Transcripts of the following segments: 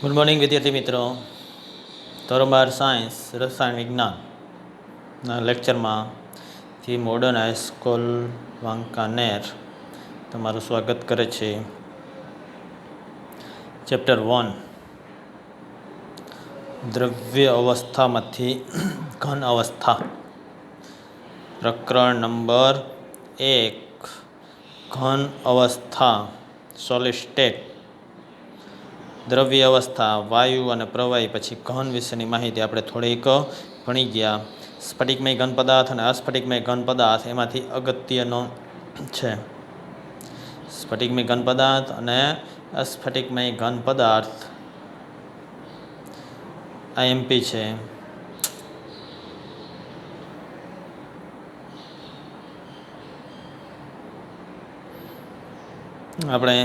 Good morning વિદ્યાર્થી મિત્રો. ધોરણ 12 સાયન્સ રસાયણ વિજ્ઞાનના લેક્ચરમાં થી મોડર્ન હાઈસ્કૂલ વાંકાનેર તમારું સ્વાગત કરે છે. ચેપ્ટર 1 દ્રવ્ય અવસ્થામાંથી ઘન અવસ્થા. પ્રકરણ નંબર 1 ઘન અવસ્થા સોલિડ સ્ટેટ. દ્રવ્ય અવસ્થા વાયુ અને પ્રવાહી પછી ઘન વિશેની માહિતી આપણે થોડીક ભણી ગયા. સ્ફટિકમય ઘન પદાર્થ અને અસ્ફટિકમય ઘન પદાર્થ એમાંથી અગત્યનો છે. સ્ફટિકમય ઘન પદાર્થ અને અસ્ફટિકમય ઘન પદાર્થ આઈએમપી છે. આપણે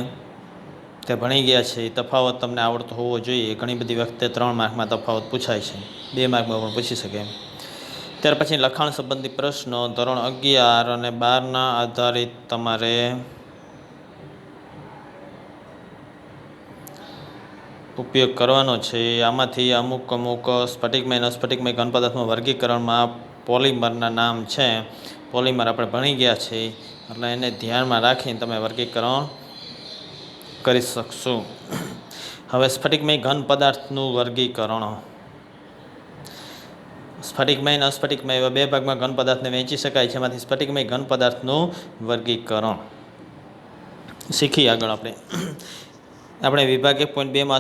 તે ભણી ગયા છે. તફાવત તમને આવડતો હોવો જોઈએ. ઘણી બધી વખતે 3 માર્કમાં તફાવત પૂછાય છે, 2 માર્કમાં પણ પૂછી શકે. ત્યાર પછી લખાણ સંબંધી પ્રશ્નો ધોરણ 11 અને 12ના આધારિત તમારે ઉપયોગ કરવાનો છે. આમાંથી અમુક સ્ફટિકમય અને અસ્ફટિકમય ઘન પદાર્થમાં વર્ગીકરણમાં પોલિમરના નામ છે. પોલિમર આપણે ભણી ગયા છે, એટલે એને ધ્યાનમાં રાખીને તમે વર્ગીકરણ કરી શકશું. હવે સ્ફટિકમય ઘન પદાર્થનું વર્ગીકરણ. સ્ફટિકમય અને અસ્ફટિકમય એવા 2 ભાગમાં ઘન પદાર્થને વહેંચી શકાય છે. એમાંથી સ્ફટિકમય ઘન પદાર્થનું વર્ગીકરણ શીખી. આગળ આપણે વિભાગ 1.2માં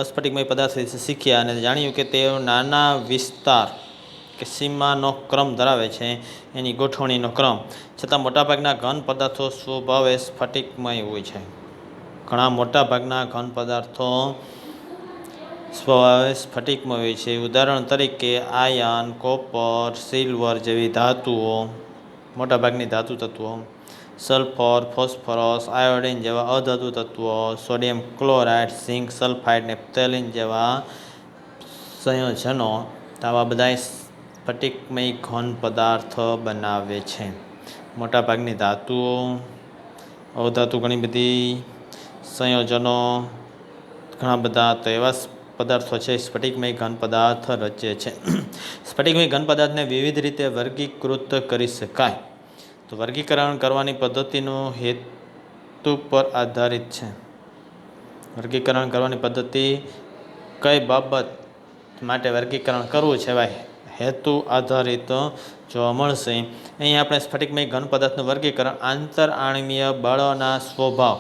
અસ્ફટિકમય પદાર્થ વિશે શીખ્યા અને જાણ્યું કે તેઓ નાના વિસ્તાર કે સીમાનો ક્રમ ધરાવે છે, એની ગોઠવણીનો ક્રમ. છતાં મોટાભાગના ઘન પદાર્થો સ્વભાવે સ્ફટિકમય હોય છે. ઘણા મોટાભાગના ઘન પદાર્થો સ્વભાવે સ્ફટિકમય હોય છે. ઉદાહરણ તરીકે આયર્ન, કોપર, સિલ્વર જેવી ધાતુઓ, મોટાભાગની ધાતુ તત્વો, સલ્ફર, ફોસ્ફરસ, આયોડિન જેવા અધાતુ તત્વો, sodium chloride, zinc sulphide, naphthalene જેવા સંયોજનો, આવા બધા સ્ફટિકમય ઘન પદાર્થ બનાવે છે. મોટાભાગની ધાતુઓ, અધાતુ ઘણી બધી, સંયોજનો ઘણા બધા, તો એવા પદાર્થો છે સ્ફટિકમય ઘન પદાર્થ રચે છે. સ્ફટિકમય ઘન પદાર્થને વિવિધ રીતે વર્ગીકૃત કરી શકાય. તો વર્ગીકરણ કરવાની પદ્ધતિનું હેતુ પર આધારિત છે. વર્ગીકરણ કરવાની પદ્ધતિ કઈ બાબત માટે વર્ગીકરણ કરવું છે એવા હેતુ આધારિત જોવા મળશે. અહીં આપણે સ્ફટિકમય ઘન પદાર્થનું વર્ગીકરણ આંતરઆણ્વીય બળના સ્વભાવ,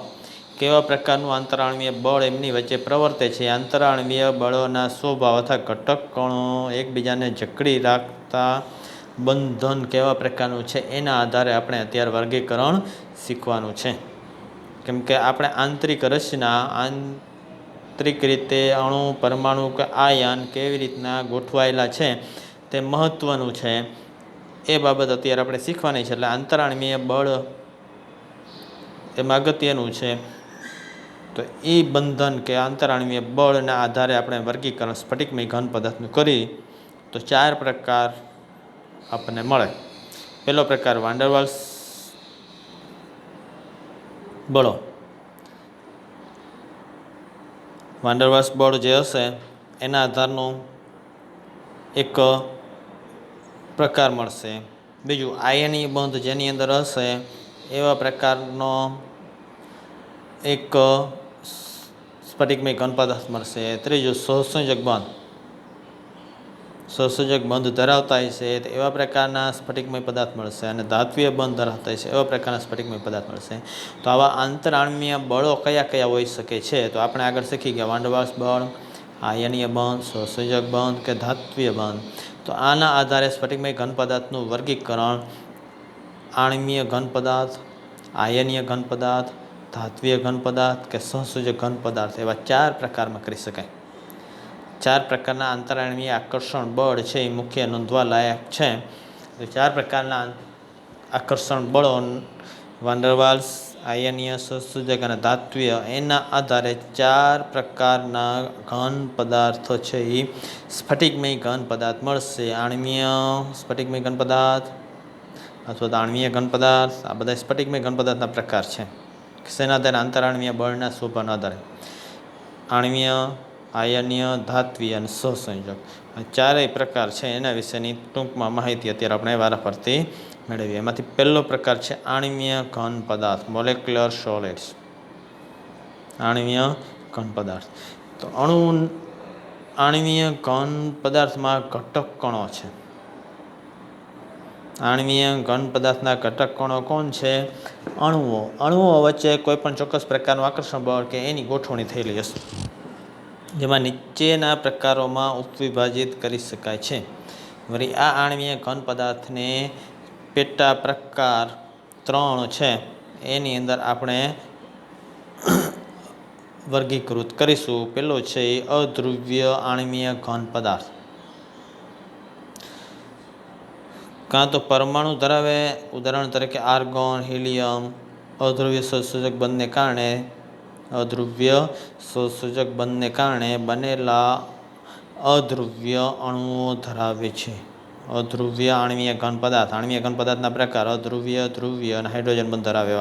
કેવા પ્રકારનું આંતરઆણ્વીય બળ એમની વચ્ચે પ્રવર્તે છે, આંતરઆણ્વીય બળોના સ્વભાવ અથવા ઘટક કણો એકબીજાને જકડી રાખતા બંધન કેવા પ્રકારનું છે, એના આધારે આપણે અત્યારે વર્ગીકરણ શીખવાનું છે. કેમ કે આપણે આંતરિક રચના, આંતરિક રીતે અણુ, પરમાણુ કે આયન કેવી રીતના ગોઠવાયેલા છે તે મહત્ત્વનું છે. એ બાબત અત્યારે આપણે શીખવાની છે. એટલે આંતરઆણ્વીય બળ એમાં અગત્યનું છે. તો એ બંધન કે આંતરઆણ્વીય બળના આધારે આપણે વર્ગીકરણ સ્ફટિકમય ઘન પદાર્થનું કરી તો 4 પ્રકાર આપણને મળે. પહેલો પ્રકાર વાન ડર વાલ્સ બળો. વાન ડર વાલ્સ બળ જે હશે એના આધારનું એક પ્રકાર મળશે. બીજું આયનીય બંધ જેની અંદર હશે એવા પ્રકારનો એક સ્ફટિકમય ઘન પદાર્થ મળશે. ત્રીજું સહસંયોજક બંધ. સહસંયોજક બંધ ધરાવતા હશે એવા પ્રકારના સ્ફટિકમય પદાર્થ મળશે. અને ધાત્વીય બંધ ધરાવતા હશે એવા પ્રકારના સ્ફટિકમય પદાર્થ મળશે. તો આવા આંતરઆણ્વીય બળો કયા કયા હોઈ શકે છે તો આપણે આગળ શીખી ગયા. વાન ડર વાલ્સ બળ, આયનીય બંધ, સહસંયોજક બંધ કે ધાત્વીય બંધ. તો આના આધારે સ્ફટિકમય ઘન પદાર્થનું વર્ગીકરણ આણ્વીય ઘન પદાર્થ, આયનીય ઘન પદાર્થ, ધાત્વીય ઘન પદાર્થ કે સહસંયોજક ઘન પદાર્થ એવા 4 પ્રકારમાં કરી શકાય. 4 પ્રકારના આંતરઆણ્વીય આકર્ષણ બળ છે એ મુખ્ય નોંધવા લાયક છે. તો 4 પ્રકારના આકર્ષણ બળો વાન ડર વાલ્સ, આયનીય, સહસંયોજક અને ધાત્વીય, એના આધારે 4 પ્રકારના ઘન પદાર્થો છે એ સ્ફટિકમય ઘન પદાર્થ મળશે. આણ્વીય સ્ફટિકમય ઘન પદાર્થ અથવા તો આણ્વીય ઘન પદાર્થ, આ બધા સ્ફટિકમય ઘન પદાર્થના પ્રકાર છે. શેના આધારે? આંતરઆણ્વીય બળના સ્વભાવના આધારે. આણ્વીય આયનીય, ધાત્વીય અને સહસંયોજક. આ ચારેય પ્રકાર છે એના વિશેની ટૂંકમાં માહિતી અત્યારે આપણે વારાફરતી મેળવીએ. એમાંથી પહેલો પ્રકાર છે આણ્વીય ઘન પદાર્થ, મોલેક્યુલર સોલિડ્સ. આણ્વીય ઘન પદાર્થ. તો આણ્વીય ઘન પદાર્થમાં ઘટક કણો છે. આણ્વીય ઘન પદાર્થના ઘટક કણો કોણ છે? અણુઓ. અણુઓ વચ્ચે કોઈ પણ ચોક્કસ પ્રકારનું આકર્ષણ બળ કે એની ગોઠવણી થયેલી હશે, જેમાં નીચેના પ્રકારોમાં ઉપવિભાજિત કરી શકાય છે. વળી આ આણ્વીય ઘન પદાર્થને પેટા પ્રકાર 3 છે એની અંદર આપણે વર્ગીકૃત કરીશું. પેલો છે અધ્રુવ્ય આણ્વીય ઘન પદાર્થ. કાં તો પરમાણુ ધરાવે, ઉદાહરણ તરીકે આર્ગોન, હિલિયમ. અધ્રુવ્ય સહસંયોજક બંધને કારણે બનેલા અધ્રુવ્ય અણુઓ ધરાવે છે. અધ્રુવ્ય આણ્વીય ઘન પદાર્થ. આણ્વીય ઘન પદાર્થના પ્રકાર અધ્રુવ્ય, ધ્રુવ્ય અને હાઇડ્રોજન બંધ ધરાવે.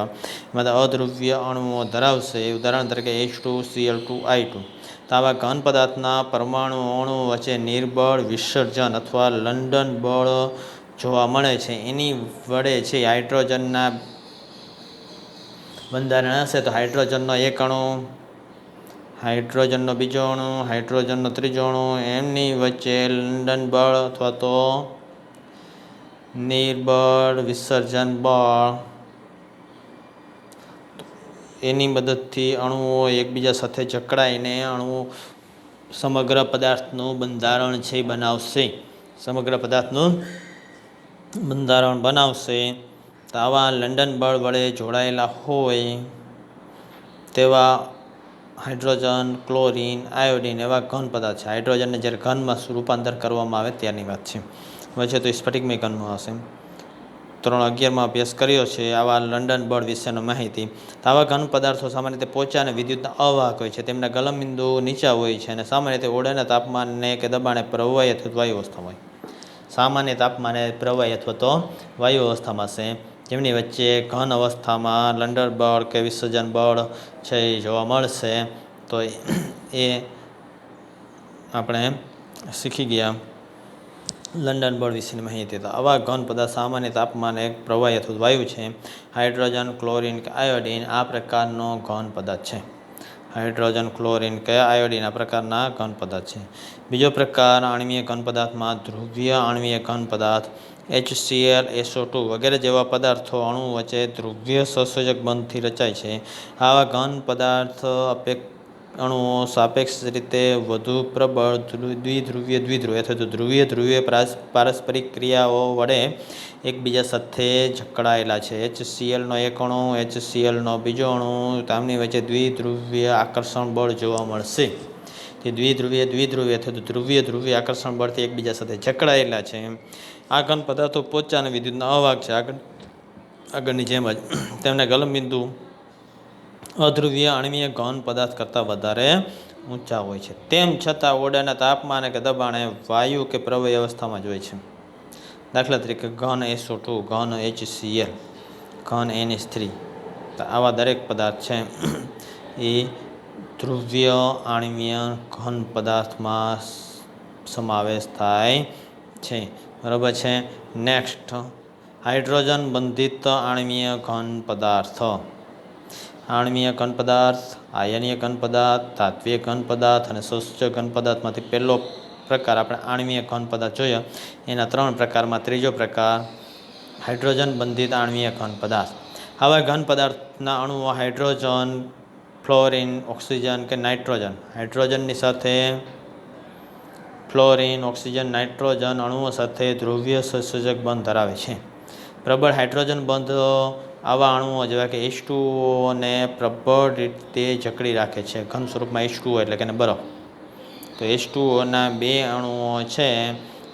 એમાં અધ્રુવ્ય અણુઓ ધરાવશે, ઉદાહરણ તરીકે H2Cl2I2. તો આવા ઘન પદાર્થના પરમાણુ અણુઓ વચ્ચે નિર્બળ વિસર્જન અથવા લંડન બળ જોવા મળે છે. એની વડે છે હાઇડ્રોજનના બંધારણ હશે તો હાઇડ્રોજનનો એક અણુ, હાઇડ્રોજનનો બીજો અણુ, હાઇડ્રોજનનો ત્રીજો અણુ, એમની વચ્ચે લંડન બળ અથવા તો નિર્બળ વિસર્જન બળ, એની મદદથી અણુઓ એકબીજા સાથે જકડાઈને સમગ્ર પદાર્થનું બંધારણ છે બનાવશે. સમગ્ર પદાર્થનું બંધારણ બનાવશે. તો આવા લંડન બળ વડે જોડાયેલા હોય તેવા હાઇડ્રોજન, ક્લોરિન, આયોડિન એવા ઘન પદાર્થ છે. હાઇડ્રોજનને જ્યારે ઘનમાં રૂપાંતર કરવામાં આવે ત્યારની વાત છે. વચ્ચે તો સ્ફટિકમય ઘનમાં હશે. 3.11માં અભ્યાસ કર્યો છે આવા લંડન બળ વિશેની માહિતી. તો આવા ઘન પદાર્થો સામાન્ય રીતે પોચા અને વિદ્યુતના અવાહક હોય છે. તેમના ગલનબિંદુ નીચા હોય છે અને સામાન્ય રીતે ઓરડાના તાપમાને કે દબાણે પ્રવાહી અથવા વાયુ અવસ્થામાં હોય. સામાન્ય તાપમાને પ્રવાહી અથવા તો વાયુ અવસ્થામાં છે, જેમની વચ્ચે ઘન અવસ્થામાં લંડન બળ કે વિસર્જન બળ છે એ જોવા મળશે. તો એ આપણે શીખી ગયા લંડન બળ વિશેની માહિતી. તો આવા ઘન પદાર્થ સામાન્ય તાપમાને પ્રવાહી અથવા વાયુ છે. હાઇડ્રોજન, ક્લોરિન કે આયોડિન આ પ્રકારનો ઘન પદાર્થ છે. હાઇડ્રોજન, ક્લોરિન કે આયોડિન આ પ્રકારના ઘન પદાર્થ છે. બીજો પ્રકાર આણ્વીય ઘન પદાર્થમાં ધ્રુવીય આણ્વીય ઘન પદાર્થ, HCl, SO2 વગેરે જેવા પદાર્થો અણુ વચ્ચે ધ્રુવીય સહસંયોજક બંધથી રચાય છે. આવા ઘન પદાર્થ અણુઓ સાપેક્ષ રીતે વધુ પ્રબળ દ્વિધ્રુવીય અથવા તો ધ્રુવીય પારસ્પરિક ક્રિયાઓ વડે એકબીજા સાથે જકડાયેલા છે. HClનો એક અણુ, HClનો બીજો અણુ, તેમની વચ્ચે દ્વિધ્રુવીય આકર્ષણ બળ જોવા મળશે. તે દ્વિધ્રુવીય અથવા તો ધ્રુવીય આકર્ષણ બળથી એકબીજા સાથે જકડાયેલા છે. આ ઘન પદાર્થો પોચા અને વિદ્યુતના અવાહક છે. આગળની જેમ જ તેમના ગલનબિંદુ અધ્રુવીય આણ્વીય ઘન પદાર્થ કરતાં વધારે ઊંચા હોય છે. તેમ છતાં ઓરડાના તાપમાને કે દબાણે વાયુ કે પ્રવાહી અવસ્થામાં જ હોય છે. દાખલા તરીકે ઘન SO2, ઘન HCl, ઘન NH3. તો આવા દરેક પદાર્થ છે એ ધ્રુવીય આણ્વીય ઘન પદાર્થમાં સમાવેશ થાય છે. બરાબર છે. નેક્સ્ટ, હાઇડ્રોજન બંધિત આણ્વીય ઘન પદાર્થ. આણ્વીય ઘન પદાર્થ, આયનીય ઘન પદાર્થ, ધાત્વીય ઘન પદાર્થ અને સહસંયોજક ઘન પદાર્થમાંથી પહેલો પ્રકાર આપણે આણ્વીય ઘન પદાર્થ જોયો. એના 3 પ્રકારમાં ત્રીજો પ્રકાર હાઇડ્રોજન બંધિત આણ્વીય ઘન પદાર્થ. આવા ઘન પદાર્થના અણુઓ હાઇડ્રોજન, ફ્લોરિન, ઓક્સિજન કે નાઇટ્રોજન. હાઇડ્રોજનની સાથે ફ્લોરિન, ઓક્સિજન, નાઇટ્રોજન અણુઓ સાથે ધ્રુવીય સહસંયોજક બંધ ધરાવે છે. પ્રબળ હાઇડ્રોજન બંધ આવા અણુઓ જેવા કે H2O ને પ્રબળ રીતે જકડી રાખે છે. ઘન સ્વરૂપમાં H2O એટલે કે બરફ. તો H2Oના 2 અણુઓ છે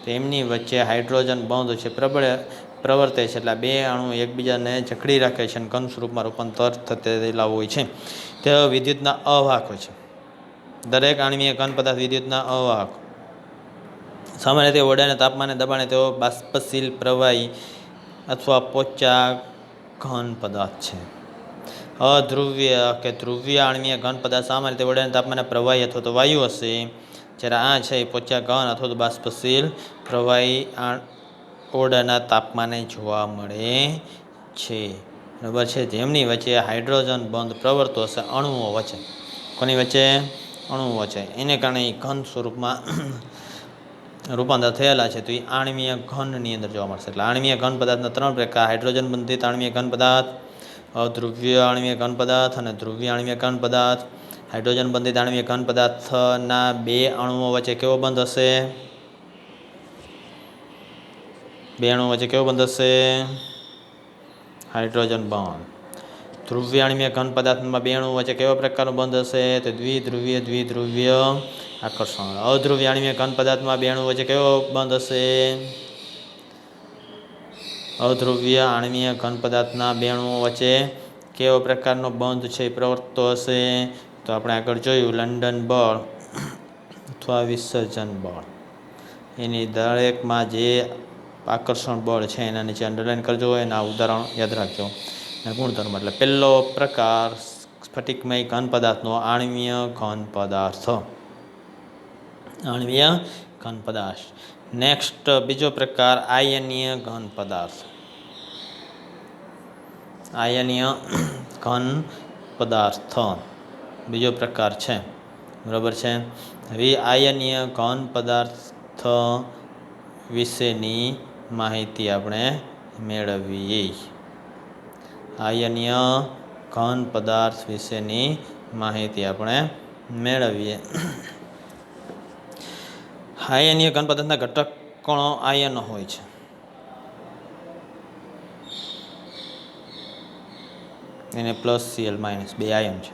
તેમની વચ્ચે હાઇડ્રોજન બંધ છે પ્રવર્તે છે. એટલે 2 અણુ એકબીજાને જકડી રાખે છે અને ઘન સ્વરૂપમાં રૂપાંતર થયેલા હોય છે. તેઓ વિદ્યુતના અવાહક હોય છે. દરેક આણ્વીય ઘન પદાર્થ વિદ્યુતના અવાહક. સામાન્ય રીતે ઓરડાના તાપમાને દબાણે તેઓ બાષ્પશીલ પ્રવાહી અથવા પોચા ઘન પદાર્થ છે. અધ્રુવ્ય કે ધ્રુવીય આણ્વીય ઘન પદાર્થ સામાન્ય રીતે ઓરડાના તાપમાને પ્રવાહી અથવા તો વાયુ હશે, જ્યારે આ છે એ પોચા ઘન અથવા તો બાષ્પશીલ પ્રવાહી ઓરડાના તાપમાને જોવા મળે છે. બરાબર છે. જેમની વચ્ચે હાઇડ્રોજન બંધ પ્રવર્તો હશે અણુઓ વચ્ચે. કોની વચ્ચે? અણુઓ વચ્ચે. એને કારણે એ ઘન સ્વરૂપમાં રૂપાંતર થયેલા છે, તો એ આણ્વીય ઘનની અંદર જોવા મળશે. એટલે આણ્વીય ઘન પદાર્થના 3 પ્રકાર: હાઇડ્રોજન બંધિત આણ્વીય ઘન પદાર્થ, અધ્રુવ્ય આણ્વીય ઘન પદાર્થ અને ધ્રુવીય આણ્વીય ઘન પદાર્થ. હાઇડ્રોજન બંધિત આણ્વીય ઘન પદાર્થના 2 અણુઓ વચ્ચે કેવો બંધ હશે? 2 અણુઓ વચ્ચે કેવો બંધ હશે? હાઇડ્રોજન બંધ. ધ્રુવીય આણ્વીય ઘન પદાર્થમાં 2 અણુઓ વચ્ચે કેવા પ્રકારનો બંધ હશે? તો દ્વિધ્રુવીય આકર્ષણ. અધ્રુવીય આણ્વીય ઘન પદાર્થમાં 2 અણુઓ વચ્ચે કેવો બંધ હશે? અધ્રુવીય આણ્વીય ઘન પદાર્થના 2 અણુઓ વચ્ચે કેવો પ્રકારનો બંધ છે એ પ્રવર્તતો હશે? તો આપણે આગળ જોયું લંડન બળ અથવા વિસર્જન બળ. એની દરેકમાં જે આકર્ષણ બળ છે એના નીચે અંડરલાઈન કરજો, એના ઉદાહરણ યાદ રાખજો. ગુણધર્મ એટલે પહેલો પ્રકાર સ્ફટિકમય ઘન પદાર્થનો આણ્વીય ઘન પદાર્થ. આણ્વીય ઘન પદાર્થ. નેક્સ્ટ બીજો પ્રકાર આયનીય ઘન પદાર્થ. આયનીય ઘન પદાર્થ બીજો પ્રકાર છે. બરાબર છે. હવે આયનીય ઘન પદાર્થ વિશેની માહિતી આપણે મેળવીએ. આયનીય ઘન પદાર્થ વિશેની માહિતી આપણે મેળવીએ. આયનીય ઘન પદાર્થના ઘટક કણો આયનો હોય છે. એને +Cl- 2 આયન છે.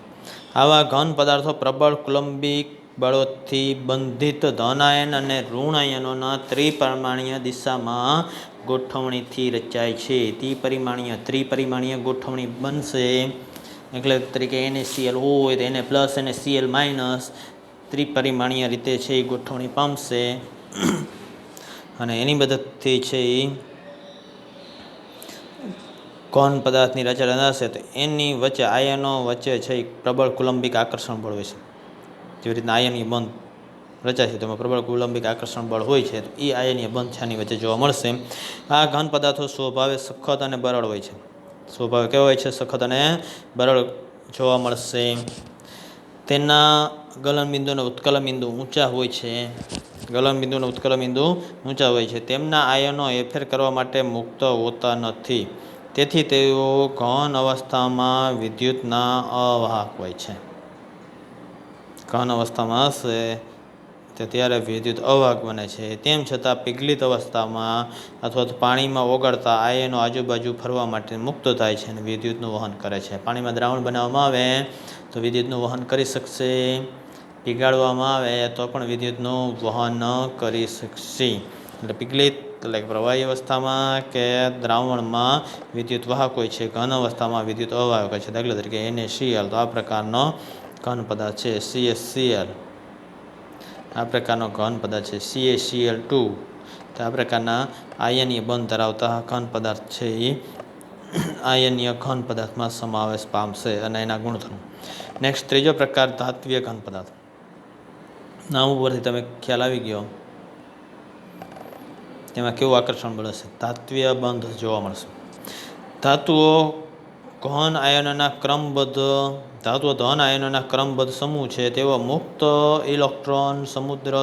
આવા ઘન પદાર્થો પ્રબળ કુલંબિક બળોથી બંધિત ધન આયન અને ઋણ આયનોના ત્રિપરિમાણીય દિશામાં ગોઠવણીથી રચાય છે. ત્રિપરિમાણીય ગોઠવણી બનશે. એટલે તરીકે NaCl હોય તો Na+, NaCl-, ત્રિપરિમાણીય રીતે છે એ ગોઠવણી પામશે અને એની મદદથી છે એ ઘન પદાર્થની રચના રચાશે. તો એની વચ્ચે આયનો વચ્ચે છે એ પ્રબળ કુલંબિક આકર્ષણ બળ હોય છે. જેવી રીતના આયનીય બંધ રચાય છે તેમાં પ્રબળ કુલંબિક આકર્ષણ બળ હોય છે, તો એ આયનીય બંધ છે આની વચ્ચે જોવા મળશે. આ ઘન પદાર્થો સ્વભાવે સખત અને બરડ હોય છે. સ્વભાવે કેવા હોય છે? સખત અને બરડ જોવા મળશે. તેના ગલનબિંદુ અને ઉત્કલનબિંદુ ઊંચા હોય છે. ગલનબિંદુ અને ઉત્કલનબિંદુ ઊંચા હોય છે. તેમના આયનો હેરફેર કરવા માટે મુક્ત હોતા નથી. તેથી તેઓ ઘન અવસ્થામાં વિદ્યુતના અવાહક હોય છે. ઘન અવસ્થામાં હશે તો ત્યારે વિદ્યુત અવાહક બને છે. તેમ છતાં પીગલિત અવસ્થામાં અથવા તો પાણીમાં ઓગળતા આયનો આજુબાજુ ફરવા માટે મુક્ત થાય છે અને વિદ્યુતનું વહન કરે છે. પાણીમાં દ્રાવણ બનાવવામાં આવે તો વિદ્યુતનું વહન કરી શકશે. પીગાળવામાં આવે તો પણ વિદ્યુતનું વહન કરી શકશે. એટલે પીગલિત એટલે પ્રવાહી અવસ્થામાં કે દ્રાવણમાં વિદ્યુત વાહક હોય છે. ઘન અવસ્થામાં વિદ્યુત અવાહક હોય છે. દાખલા તરીકે NaCl તો આ પ્રકારનો ઘન પદાર્થ છે. CaCl આ પ્રકારનો ઘન પદાર્થ છે. CaCl2 તો આ પ્રકારના આયનીય બંધ ધરાવતા ઘન પદાર્થ છે એ આયનીય ઘન પદાર્થમાં સમાવેશ પામશે અને એના ગુણધર્મો. નેક્સ્ટ ત્રીજો પ્રકાર ધાત્વિય ઘન પદાર્થ. નામ ઉપરથી તમે ખ્યાલ આવી ગયો તેમાં કેવું આકર્ષણ બળ હશે? ધાત્વિય બંધ જોવા મળશે. ધાતુઓ ધન આયનોના ક્રમબદ્ધ સમૂહ છે. તેઓ મુક્ત ઇલેક્ટ્રોન સમુદ્ર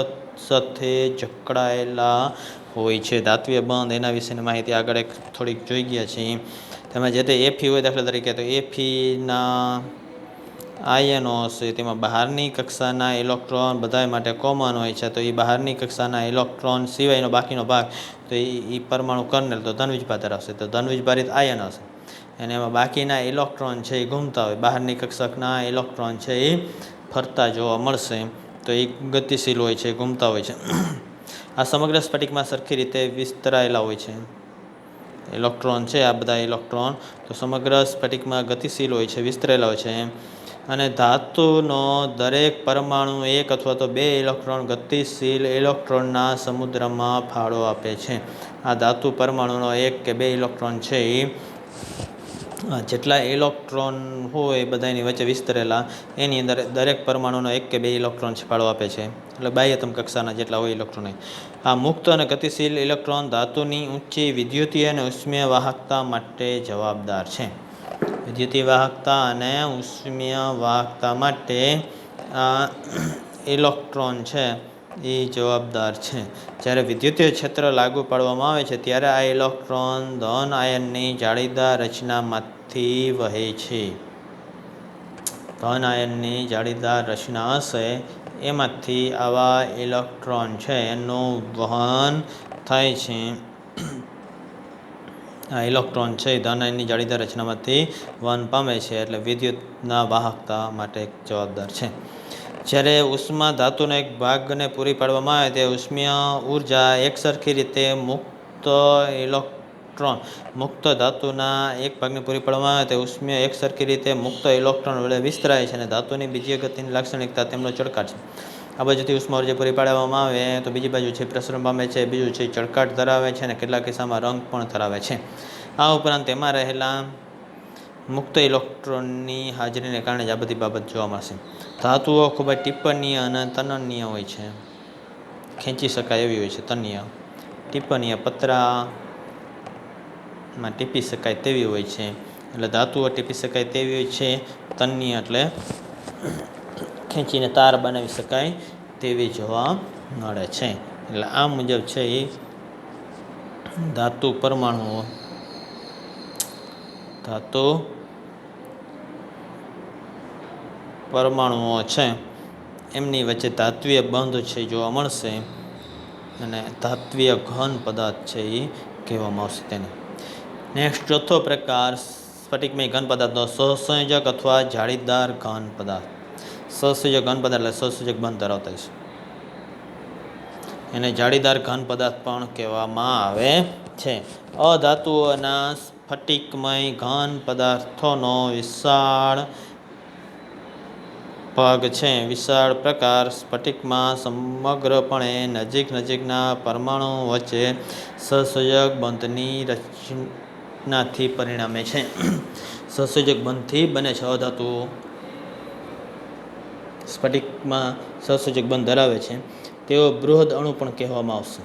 સાથે જકળાયેલા હોય છે. ધાત્વિય બંધ એના વિશેની માહિતી આગળ થોડીક જોઈ ગયા છીએ. તેમાં જે તે Fe હોય દાખલા તરીકે તો Feના આયનો હશે તેમાં બહારની કક્ષાના ઇલેક્ટ્રોન બધા માટે કોમન હોય છે. તો એ બહારની કક્ષાના ઇલેક્ટ્રોન સિવાયનો બાકીનો ભાગ તો એ પરમાણુ કર્નેલ તો ધનવીજભાર ધરાવશે, તો ધનવીજભારિત આયન હશે. અને એમાં બાકીના ઇલેક્ટ્રોન છે એ ઘૂમતા હોય. બહારની કક્ષકના ઇલેક્ટ્રોન છે એ ફરતા જોવા મળશે. તો એ ગતિશીલ હોય છે, ઘૂમતા હોય છે. આ સમગ્ર સ્ફટિકમાં સરખી રીતે વિસ્તરાયેલા હોય છે. ઇલેક્ટ્રોન છે આ બધા ઇલેક્ટ્રોન તો સમગ્ર સ્ફટિકમાં ગતિશીલ હોય છે, વિસ્તરેલા હોય છે. અને ધાતુનો દરેક પરમાણુ 1 અથવા તો 2 ઇલેક્ટ્રોન ગતિશીલ ઇલેક્ટ્રોનના સમુદ્રમાં ફાળો આપે છે. આ ધાતુ પરમાણુનો 1 કે 2 ઇલેક્ટ્રોન છે એ જેટલા ઇલેક્ટ્રોન હોય એ બધાની વચ્ચે વિસ્તરેલા, એની અંદર દરેક પરમાણુનો 1 કે 2 ઇલેક્ટ્રોન ફાળો આપે છે. એટલે બાહ્યતમ કક્ષાના જેટલા હોય ઇલેક્ટ્રોન. આ મુક્ત અને ગતિશીલ ઇલેક્ટ્રોન ધાતુની ઊંચી વિદ્યુતીય અને ઉષ્મીય વાહકતા માટે જવાબદાર છે. વિદ્યુતીય વાહકતા અને ઉષ્મીય વાહકતા માટે આ ઇલેક્ટ્રોન છે એ જવાબદાર છે. જ્યારે વિદ્યુતીય ક્ષેત્ર લાગુ પાડવામાં આવે છે ત્યારે આ ઇલેક્ટ્રોન ધન આયનની જાળીદાર રચનામાંથી વહે છે. ધન આયનની જાળીદાર રચના હશે એમાંથી આવા ઇલેક્ટ્રોન છે એનું વહન થાય છે. આ ઇલેક્ટ્રોન છે ધન આયનની જાળીદાર રચનામાંથી વહન પામે છે, એટલે વિદ્યુતના વાહકતા માટે જવાબદાર છે. જ્યારે ઉષ્મા ધાતુના એક ભાગને પૂરી પાડવામાં આવે તે ઉષ્મીય ઉર્જા એકસરખી રીતે મુક્ત ધાતુના એક ભાગને પૂરી પાડવામાં આવે તે ઉષ્મીય એકસરખી રીતે મુક્ત ઇલેક્ટ્રોન વડે વિસ્તરાય છે અને ધાતુની બીજી અગત્યની લાક્ષણિકતા તેમનો ચળકાટ છે. આ બાજુથી ઉષ્મા ઉર્જા પૂરી પાડવામાં આવે તો બીજી બાજુ છે પ્રસરણ પામે છે, બીજું છે ચળકાટ ધરાવે છે અને કેટલાક કિસ્સામાં રંગ પણ ધરાવે છે. આ ઉપરાંત તેમાં રહેલા મુક્ત ઇલેક્ટ્રોનની હાજરીને કારણે જ આ બધી બાબત જોવા મળશે. ધાતુઓ ખૂબ જ ટિપ્પણીય અને તનનીય હોય છે. ખેંચી શકાય એવી હોય છે. તનીય, ટિપ્પણીય, પતરામાં ટીપી શકાય તેવી હોય છે. એટલે ધાતુઓ ટીપી શકાય તેવી હોય છે. તનનીય એટલે ખેંચીને તાર બનાવી શકાય તેવી જોવા મળે છે. એટલે આ મુજબ છે એ ધાતુ પરમાણુઓ છે એમની વચ્ચે ધાત્વીય બંધ છે જોવા મળશે અને ધાત્વીય ઘન પદાર્થ છે એ કહેવામાં આવશે તેને. નેક્સ્ટ ચોથો પ્રકાર સ્ફટિકમય ઘન પદાર્થનો સહસંયોજક અથવા જાળીદાર ઘન પદાર્થ. સહસંયોજક ઘન પદાર્થ એટલે સહસંયોજક બંધ ધરાવતા છે. એને જાળીદાર ઘન પદાર્થ પણ કહેવામાં આવે છે. અધાતુઓના સ્ફટિકમય ઘન પદાર્થોનો વિશાળ ભાગ છે. વિશાળ પ્રકાર સ્ફટિકમાં સમગ્રપણે નજીકના પરમાણુઓ વચ્ચે સહસંયોજક બંધની રચનાથી પરિણમે છે. સહસંયોજક બંધથી બને છે. અધાતુઓ સ્ફટિકમાં સહસંયોજક બંધ ધરાવે છે તેઓ બૃહદ અણુ પણ કહેવામાં આવશે.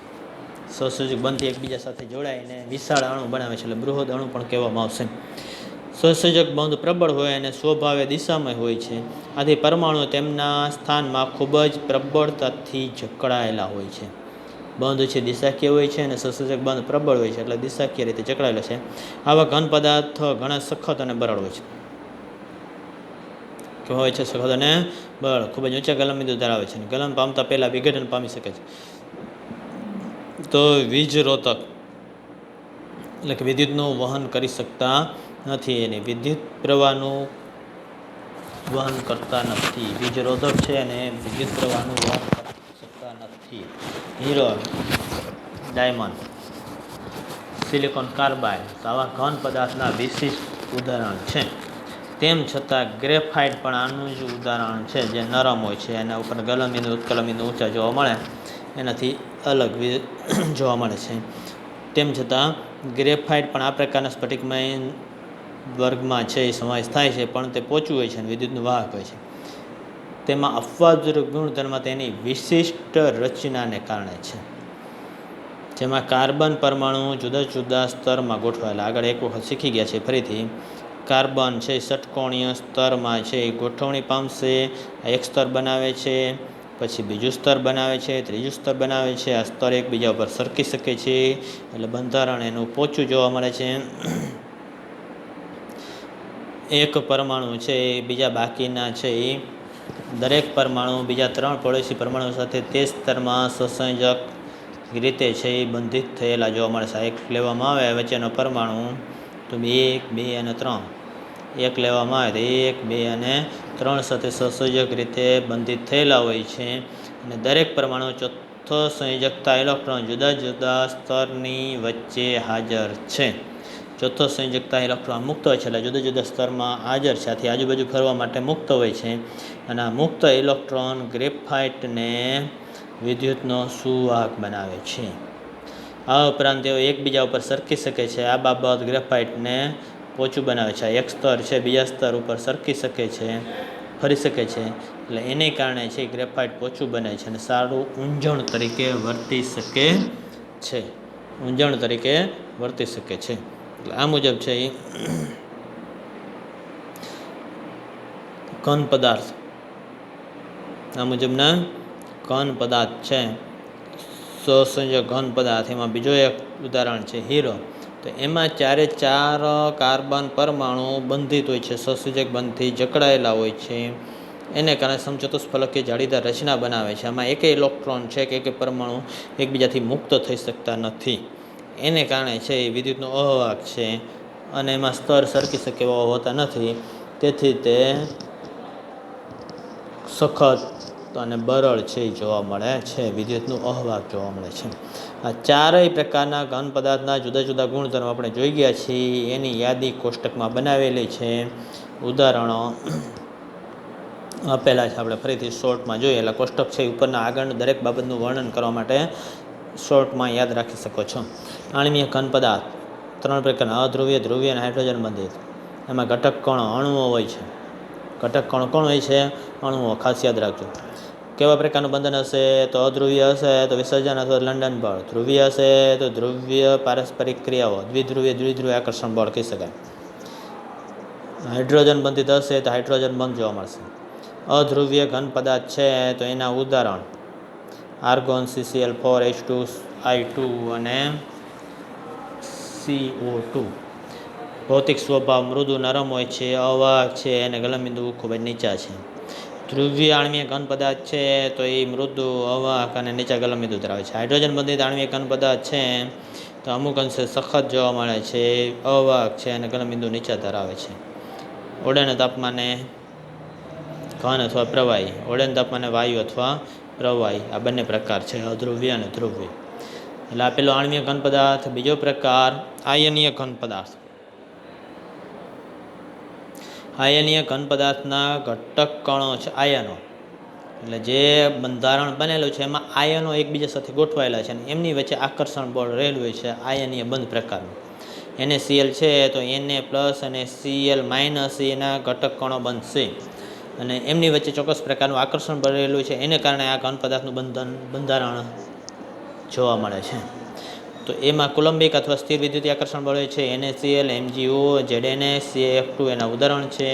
સહસંયોજક બંધથી એકબીજા સાથે જોડાઈને વિશાળ અણુ બનાવે છે એટલે બૃહદ અણુ પણ કહેવામાં આવશે. સહસંયોજક બંધ પ્રબળ હોય અને સ્વભાવે દિશામય હોય છે. આથી પરમાણુઓ તેમના સ્થાનમાં ખૂબ જ પ્રબળતાથી જકળાયેલા હોય છે. બંધ છે દિશાકીય હોય છે અને સહસંયોજક બંધ પ્રબળ હોય છે એટલે દિશાકીય રીતે જકળાયેલો છે. આવા ઘન પદાર્થ ઘણા સખત અને બરડ હોય છે. કેવા હોય છે? સખત અને બરડ. ખૂબ જ ઊંચા ગલનબિંદુ ધરાવે છે અને ગલન પામતા પહેલા વિઘટન પામી શકે છે. તો વીજરોધક એટલે કે વિદ્યુતનું વહન કરી શકતા નથી. એની વિદ્યુત પ્રવાહનું વહન કરતા નથી. વીજરોધક છે અને વિદ્યુત પ્રવાહનું વહન કરી શકતા નથી. હીરો, ડાયમંડ, સિલિકોન કાર્બાઇડ આવા ઘન પદાર્થના વિશિષ્ટ ઉદાહરણ છે. તેમ છતાં ગ્રેફાઇટ પણ આનું જ ઉદાહરણ છે, જે નરમ હોય છે. એના ઉપર ગલનબિંદુ ઉત્કલનબિંદુ ઊંચા જોવા મળે, એનાથી અલગ જોવા મળે છે. તેમ છતાં ગ્રેફાઇટ પણ આ પ્રકારના સ્ફટિકમય વર્ગમાં છે એ સમાવેશ થાય છે, પણ તે પોચું હોય છે અને વિદ્યુતનું વાહક હોય છે. તેમાં અપવાદરૂપ ગુણધર્મ તેની વિશિષ્ટ રચનાને કારણે છે, જેમાં કાર્બન પરમાણુ જુદા જુદા સ્તરમાં ગોઠવાયેલા. આગળ એક વખત શીખી ગયા છે. ફરીથી કાર્બન છે ષટકોણીય સ્તરમાં છે એ ગોઠવણી પામશે. એક સ્તર બનાવે છે, પછી બીજું સ્તર બનાવે છે, ત્રીજું સ્તર બનાવે છે. આ સ્તર એકબીજા ઉપર સરકી શકે છે એટલે બંધારણ એનું પોચું જોવા મળે છે. એક પરમાણુ છે એ બીજા બાકીના છે એ દરેક પરમાણુ બીજા 3 પડોશી પરમાણુ સાથે તે સ્તરમાં સહસંયોજક રીતે છે એ બંધિત થયેલા જોવા મળે છે. એક લેવામાં આવે વચ્ચેનો પરમાણુ તો 1, 2 અને 3. એક લેવામાં આવે તો 1, 2 અને 3 સાથે સહસંયોજક રીતે બંધિત થયેલા હોય છે અને દરેક પરમાણુ ચોથો સંયોજકતા ઇલેક્ટ્રોન જુદા જુદા સ્તરની વચ્ચે હાજર છે. ચોથો સંયોજકતા ઇલેક્ટ્રોન મુક્ત હોય છે એટલે જુદા જુદા સ્તરમાં હાજર છે. આથી આજુબાજુ ફરવા માટે મુક્ત હોય છે અને આ મુક્ત ઇલેક્ટ્રોન ગ્રેફાઇટને વિદ્યુતનો સુવાહક બનાવે છે. આ ઉપરાંત તેઓ એકબીજા ઉપર સરકી શકે છે. આ બાબત ગ્રેફાઇટને પોચું બનાવે છે. એક સ્તર છે બીજા સ્તર ઉપર સરકી શકે છે, ફરી શકે છે, એટલે એને કારણે છે ગ્રેફાઇટ પોચું બને છે અને સારું ઊંજણ તરીકે વર્તી શકે છે. ઊંજણ તરીકે વર્તી શકે છે. એટલે આ મુજબ છે એ ઘન પદાર્થ, આ મુજબના ઘન પદાર્થ છે. સહસંયોજક ઘન પદાર્થ, એમાં બીજો એક ઉદાહરણ છે હીરો. તો એમાં 4 કાર્બન પરમાણુ બંધિત હોય છે, સહસંયોજક બંધથી જકડાયેલા હોય છે. એને કારણે સમચતુષ્ફલકીય જાળીદાર રચના બનાવે છે. આમાં એક ઇલેક્ટ્રોન છે કે એક પરમાણુ એકબીજાથી મુક્ત થઈ શકતા નથી. એને કારણે છે એ વિદ્યુતનો અવાહક છે અને એમાં સ્તર સરકી શકે એવા હોતા નથી. તેથી તે સખત અને બરડ છે એ જોવા મળે છે, વિદ્યુતનું અવાહક જોવા મળે છે. આ 4 પ્રકારના ઘન પદાર્થના જુદા જુદા ગુણધર્મો આપણે જોઈ ગયા છીએ. એની યાદી કોષ્ટકમાં બનાવેલી છે. ઉદાહરણો આપેલા છે. આપણે ફરીથી શોર્ટમાં જોઈએ. એટલે કોષ્ટક છે ઉપરના આગળનું દરેક બાબતનું વર્ણન કરવા માટે શોર્ટમાં યાદ રાખી શકો છો. આણ્વીય ઘન પદાર્થ 3 પ્રકારના: અધ્રુવીય, ધ્રુવીય અને હાઇડ્રોજન બંધિત. એમાં ઘટક કણો અણુઓ હોય છે. ઘટક કણો કોણ હોય છે? અણુઓ. ખાસ યાદ રાખજો. કેવા પ્રકારનું બંધન હશે? તો અધ્રુવીય હશે તો વિસર્જન અથવા લંડન બળ. ધ્રુવીય હશે તો ધ્રુવીય પારસ્પરિક ક્રિયાઓ. દ્વિધ્રુવીય દ્વિધ્રુવીય આકર્ષણ બળ કહી શકાય. હાઇડ્રોજન બંધિત હશે તો હાઇડ્રોજન બંધ જોવા મળશે. અધ્રુવીય ઘન પદાર્થ છે તો એના ઉદાહરણ આર્ગોન, CCl4H2I2 અને CO2. ભૌતિક સ્વભાવ મૃદુ નરમ હોય છે, અવાહક છે અને ગલનબિંદુ ખૂબ જ નીચા છે. ધ્રુવીય આણ્વીય ઘન પદાર્થ છે તો એ મૃદુ, અવાહક અને નીચા ગલનબિંદુ ધરાવે છે. હાઇડ્રોજન બંધિત આણ્વીય ઘન પદાર્થ છે તો અમુક અંશે સખત જોવા મળે છે, અવાહક છે અને ગલનબિંદુ નીચા ધરાવે છે. ઓરડાના તાપમાને ઘન અથવા પ્રવાહી. ઓરડાના તાપમાને વાયુ અથવા પ્રવાહી. આ બંને પ્રકાર છે, અધ્રુવીય અને ધ્રુવીય. એટલે આપેલો આણ્વીય ઘન પદાર્થ. બીજો પ્રકાર આયનીય ઘન પદાર્થ. આયનીય ઘન પદાર્થના ઘટક કણો છે આયનો. એટલે જે બંધારણ બનેલું છે એમાં આયનો એકબીજા સાથે ગોઠવાયેલા છે અને એમની વચ્ચે આકર્ષણ બળ રહેલું હોય છે, આયનીય બંધ પ્રકારનું. NaCl છે તો Na+ અને Cl- એના ઘટક કણો બનશે અને એમની વચ્ચે ચોક્કસ પ્રકારનું આકર્ષણ બળ રહેલું છે. એને કારણે આ ઘન પદાર્થનું બંધારણ જોવા મળે છે. તો એમાં કુલંબિક અથવા સ્થિર વિદ્યુતીય આકર્ષણ બળ હોય છે. NaCl, MgO, ZnA, CaF2 એના ઉદાહરણ છે.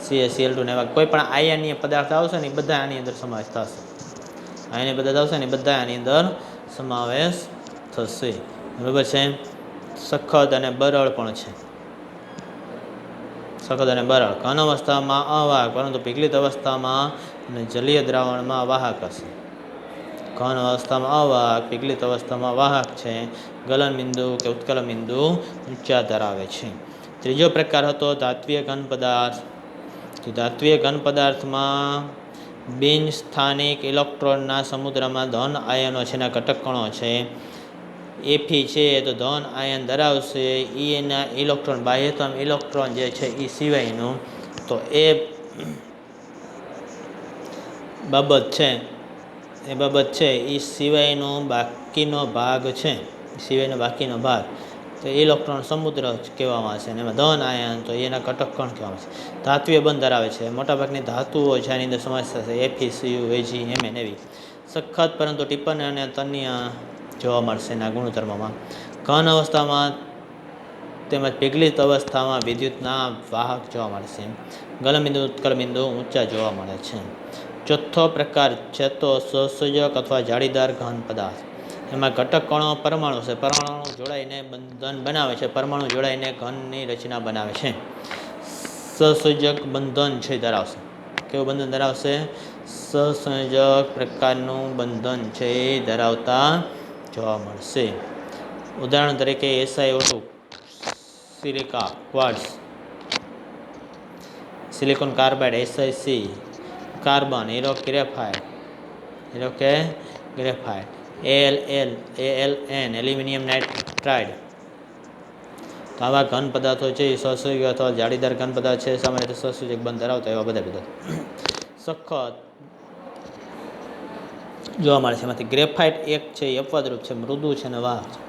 CaCl2 ને એવા કોઈ પણ આયનીય પદાર્થ આવશે ને એ બધા આની અંદર સમાવેશ થશે. આયનીય પદાર્થ આવશે ને એ બધા આની અંદર સમાવેશ થશે. બરાબર છે. સખત અને બરડ પણ છે. સખત અને બરડ. ઘન અવસ્થામાં અવાહક પરંતુ પીગલિત અવસ્થામાં અને જલીય દ્રાવણમાં વાહક હશે. ઘન અવસ્થામાં અવાહક, પીગલિત અવસ્થામાં વાહક છે. ગલન બિંદુ કે ઉત્કલન બિંદુ ઊંચા ધરાવે છે. ત્રીજો પ્રકાર હતો ધાત્વિય ઘન પદાર્થ. તો ધાત્વિય ઘન પદાર્થમાં બિન સ્થાનિક ઇલેક્ટ્રોનના સમુદ્રમાં ધન આયનો છે એના ઘટક કણો છે. Fe છે તો ધન આયન ધરાવશે. એના ઇલેક્ટ્રોન, બાહ્યતમ ઇલેક્ટ્રોન જે છે એ સિવાયનું. તો એ બાબત છે એ સિવાયનો બાકીનો ભાગ છે. સિવાયનો બાકીનો ભાગ તો ઇલેક્ટ્રોન સમુદ્ર કહેવામાં આવશે અને એમાં ધન આયન તો એના ઘટક કણ કહેવામાં આવશે. ધાત્વિય બંધ ધરાવે છે. મોટાભાગની ધાતુઓ છે આની અંદર સમાવેશ થશે. Fe, Cu, Ag, Mn એવી. સખત પરંતુ ટિપ્પણી અને તન્ય જોવા મળશે એના ગુણધર્મમાં. ઘન અવસ્થામાં તેમજ પીગલિત અવસ્થામાં વિદ્યુતના વાહક જોવા મળશે. ગલનબિંદુ, ઉત્કલન બિંદુ ઊંચા જોવા મળે છે. ચોથો પ્રકાર છે તો સહસંયોજક અથવા જાળીદાર ઘન પદાર્થ. એમાં ઘટક કણો પરમાણુ છે. પરમાણુ જોડાઈને બંધન બનાવે છે. પરમાણુ જોડાઈને ઘનની રચના બનાવે છે. સહસંયોજક બંધન છે ધરાવશે. કેવું બંધન ધરાવશે? સહસંયોજક પ્રકારનું બંધન છે એ ધરાવતા જોવા મળશે. ઉદાહરણ તરીકે SiO2, silica, quartz, silicon carbide, SiC, carbon, hero કે ગ્રેફાઇટ, AlN, એલ્યુમિનિયમ નાઇટ્રાઇડ. તો આવા ઘન પદાર્થો છે એ સહસંયોજક અથવા જાળીદાર ઘન પદાર્થ છે. સામાન્ય રીતે સહસંયોજક બંધ ધરાવતા એવા બધા પદાર્થો. સખત જોવા મળે છે. એમાંથી ગ્રેફાઇટ એક છે એ અપવાદરૂપ છે, મૃદુ છે અને વાહક છે.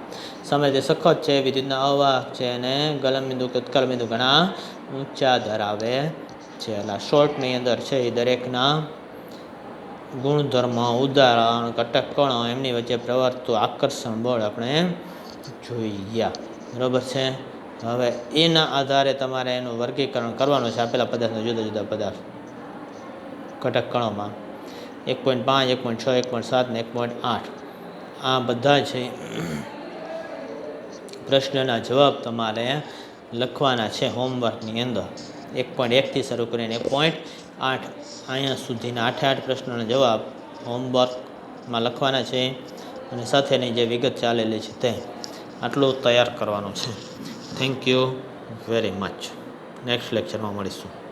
સમય તે સખત છે, વિદ્યુતના અવાહક છે અને ગલનબિંદુ કે ઉત્કલબિંદુ ઘણા ઊંચા ધરાવે છે. એટલે શોર્ટની અંદર છે એ દરેકના ગુણધર્મ, ઉદાહરણ, ઘટક કણો એમની વચ્ચે પ્રવર્તતું આકર્ષણ બળ આપણે જોઈએ. બરાબર છે. હવે એના આધારે તમારે એનું વર્ગીકરણ કરવાનું છે. આપેલા પદાર્થના જુદા જુદા પદાર્થ ઘટક કણોમાં 1.5, 1.6, 1.7 ને 1.8 આ બધા છે પ્રશ્નના જવાબ તમારે લખવાના છે હોમવર્કની અંદર. 1.1થી શરૂ કરીને 1.8 અહીંયા સુધીના 8 પ્રશ્નોના જવાબ હોમવર્કમાં લખવાના છે અને સાથેની જે વિગત ચાલેલી છે તે આટલું તૈયાર કરવાનું છે. Thank you very much. Next લેક્ચરમાં મળીશું.